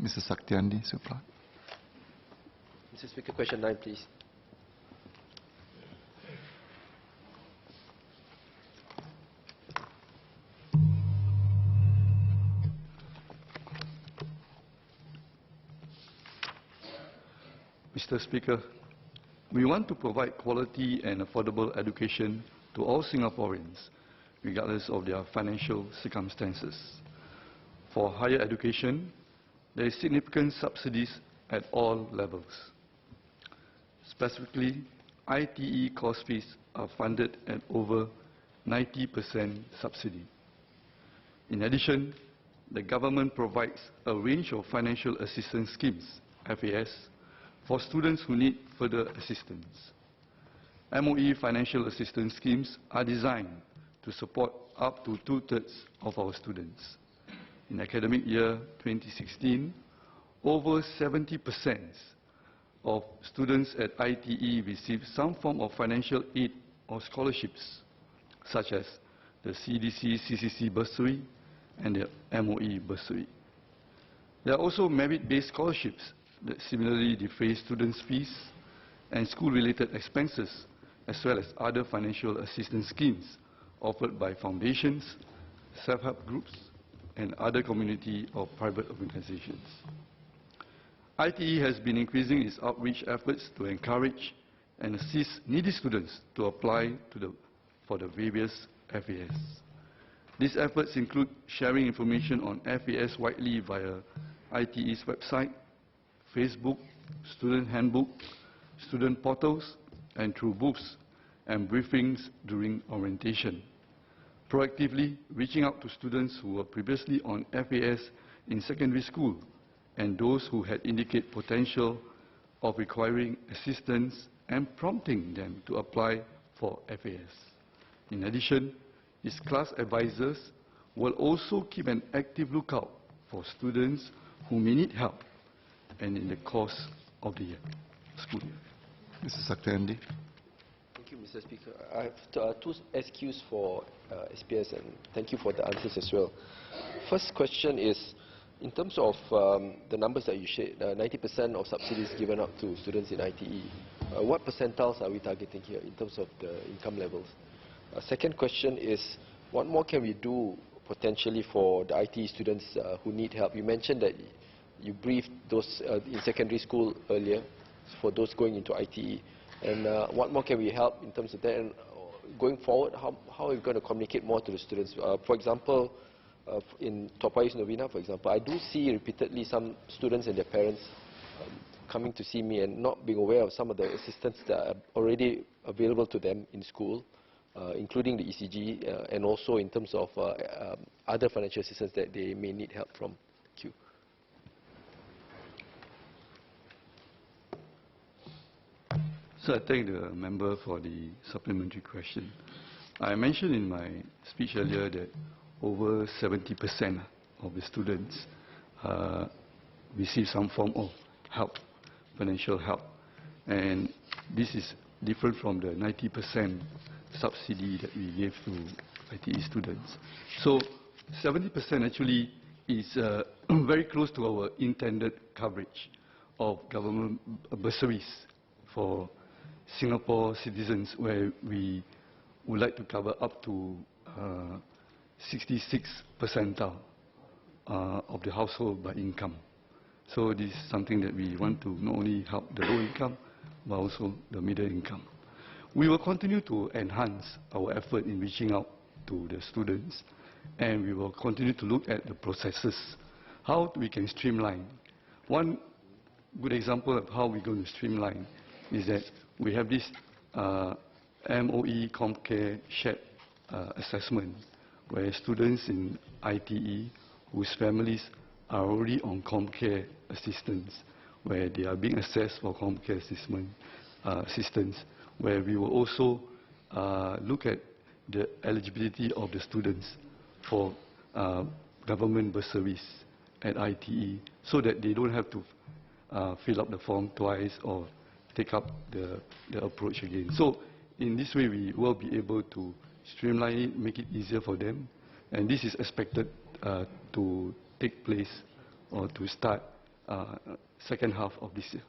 Mr. Saktiandi Supra. Mr. Speaker, question 9, please. Mr. Speaker, we want to provide quality and affordable education to all Singaporeans, regardless of their financial circumstances. For higher education, there is significant subsidies at all levels. Specifically, ITE course fees are funded at over 90% subsidy. In addition, the government provides a range of financial assistance schemes, FAS, for students who need further assistance. MOE financial assistance schemes are designed to support up to 2/3 of our students. In academic year 2016, over 70% of students at ITE received some form of financial aid or scholarships, such as the CDC CCC bursary and the MOE bursary. There are also merit-based scholarships that similarly defray students' fees and school-related expenses, as well as other financial assistance schemes offered by foundations, self-help groups, and other community or private organizations. ITE has been increasing its outreach efforts to encourage and assist needy students to apply for the various FAS. These efforts include sharing information on FAS widely via ITE's website, Facebook, student handbook, student portals, and through booths and briefings during orientation. Proactively reaching out to students who were previously on FAS in secondary school and those who had indicated potential of requiring assistance and prompting them to apply for FAS. In addition, its class advisors will also keep an active lookout for students who may need help and in the course of the school year. Mr. Saktiandi. Thank you, Mr. Speaker. I have two SQs for SPS, and thank you for the answers as well. First question is, in terms of the numbers that you shared, 90% of subsidies given out to students in ITE, what percentiles are we targeting here in terms of the income levels? Second question is, what more can we do potentially for the ITE students who need help? You mentioned that you briefed those in secondary school earlier for those going into ITE. And what more can we help in terms of that? And going forward, how are we going to communicate more to the students? For example, in Toa Payoh Novena, for example, I do see repeatedly some students and their parents coming to see me and not being aware of some of the assistance that are already available to them in school, including the ECG, and also in terms of other financial assistance that they may need help from. Thank you. So I thank the member for the supplementary question. I mentioned in my speech earlier that over 70% of the students receive some form of help, financial help. And this is different from the 90% subsidy that we gave to ITE students. So 70% actually is very close to our intended coverage of government bursaries for Singapore citizens, where we would like to cover up to 66 percentile of the household by income. So this is something that we want to not only help the low income, but also the middle income. We will continue to enhance our effort in reaching out to the students, and we will continue to look at the processes, how we can streamline. One good example of how we're going to streamline is that we have this MOE ComCare shared assessment, where students in ITE whose families are already on ComCare assistance, where they are being assessed for ComCare assistance, where we will also look at the eligibility of the students for government bursaries at ITE, so that they don't have to fill up the form twice or take up the approach again. So in this way, we will be able to streamline it, make it easier for them, and this is expected to take place or to start second half of this year.